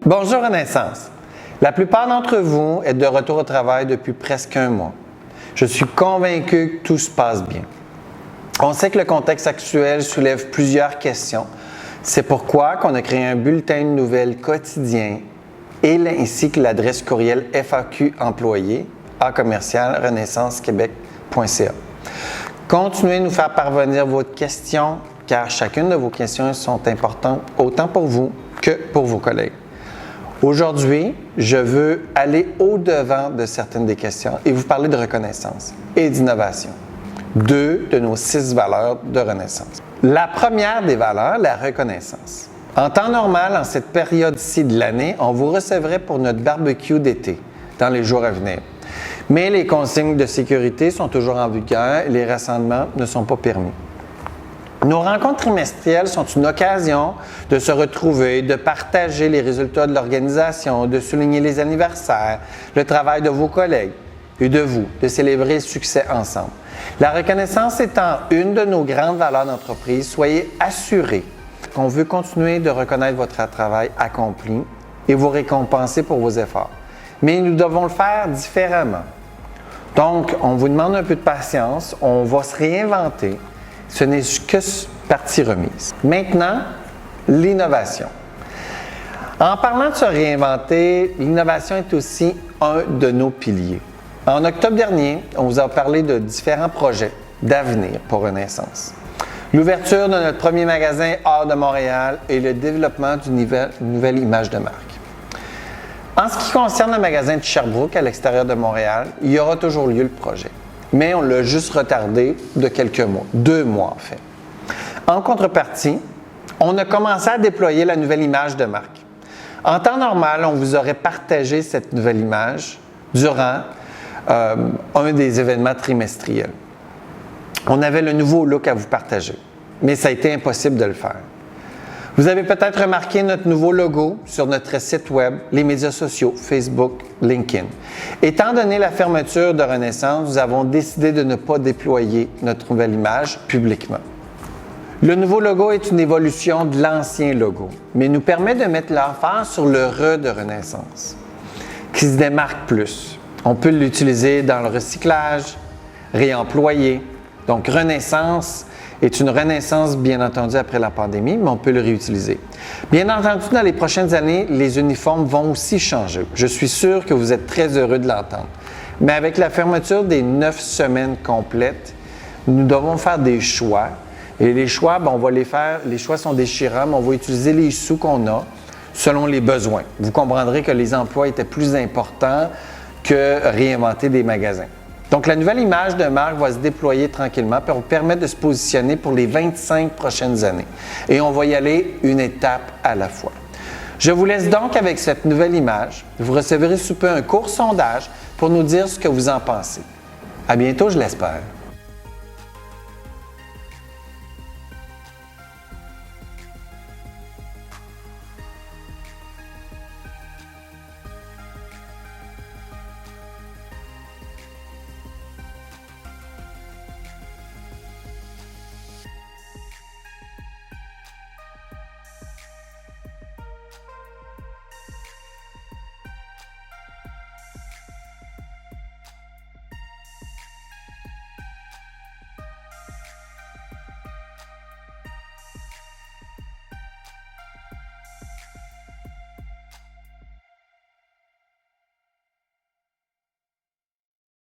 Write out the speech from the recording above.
Bonjour Renaissance. La plupart d'entre vous êtes de retour au travail depuis presque un mois. Je suis convaincu que tout se passe bien. On sait que le contexte actuel soulève plusieurs questions. C'est pourquoi on a créé un bulletin de nouvelles quotidien et ainsi que l'adresse courriel FAQ employé @renaissancequebec.ca. Continuez de nous faire parvenir vos questions car chacune de vos questions sont importantes autant pour vous que pour vos collègues. Aujourd'hui, je veux aller au-devant de certaines des questions et vous parler de reconnaissance et d'innovation. 2 de nos 6 valeurs de Renaissance. La première des valeurs, la reconnaissance. En temps normal, en cette période-ci de l'année, on vous recevrait pour notre barbecue d'été dans les jours à venir. Mais les consignes de sécurité sont toujours en vigueur et les rassemblements ne sont pas permis. Nos rencontres trimestrielles sont une occasion de se retrouver, de partager les résultats de l'organisation, de souligner les anniversaires, le travail de vos collègues et de vous, de célébrer le succès ensemble. La reconnaissance étant une de nos grandes valeurs d'entreprise, soyez assurés qu'on veut continuer de reconnaître votre travail accompli et vous récompenser pour vos efforts. Mais nous devons le faire différemment. Donc, on vous demande un peu de patience, on va se réinventer. Ce n'est que partie remise. Maintenant, l'innovation. En parlant de se réinventer, l'innovation est aussi un de nos piliers. En octobre dernier, on vous a parlé de différents projets d'avenir pour Renaissance. L'ouverture de notre premier magasin hors de Montréal et le développement d'une nouvelle image de marque. En ce qui concerne le magasin de Sherbrooke à l'extérieur de Montréal, il y aura toujours lieu le projet. Mais on l'a juste retardé de quelques mois, 2 mois en fait. En contrepartie, on a commencé à déployer la nouvelle image de marque. En temps normal, on vous aurait partagé cette nouvelle image durant un des événements trimestriels. On avait le nouveau look à vous partager, mais ça a été impossible de le faire. Vous avez peut-être remarqué notre nouveau logo sur notre site web, les médias sociaux, Facebook, LinkedIn. Étant donné la fermeture de Renaissance, nous avons décidé de ne pas déployer notre nouvelle image publiquement. Le nouveau logo est une évolution de l'ancien logo, mais nous permet de mettre l'emphase sur le « re » de Renaissance, qui se démarque plus. On peut l'utiliser dans le recyclage, réemployer. Donc, Renaissance est une renaissance, bien entendu, après la pandémie, mais on peut le réutiliser. Bien entendu, dans les prochaines années, les uniformes vont aussi changer. Je suis sûr que vous êtes très heureux de l'entendre. Mais avec la fermeture des 9 semaines complètes, nous devons faire des choix. Et les choix, on va les faire. Les choix sont déchirants, mais on va utiliser les sous qu'on a selon les besoins. Vous comprendrez que les emplois étaient plus importants que réinventer des magasins. Donc, la nouvelle image de marque va se déployer tranquillement pour permettre de se positionner pour les 25 prochaines années. Et on va y aller une étape à la fois. Je vous laisse donc avec cette nouvelle image. Vous recevrez sous peu un court sondage pour nous dire ce que vous en pensez. À bientôt, je l'espère.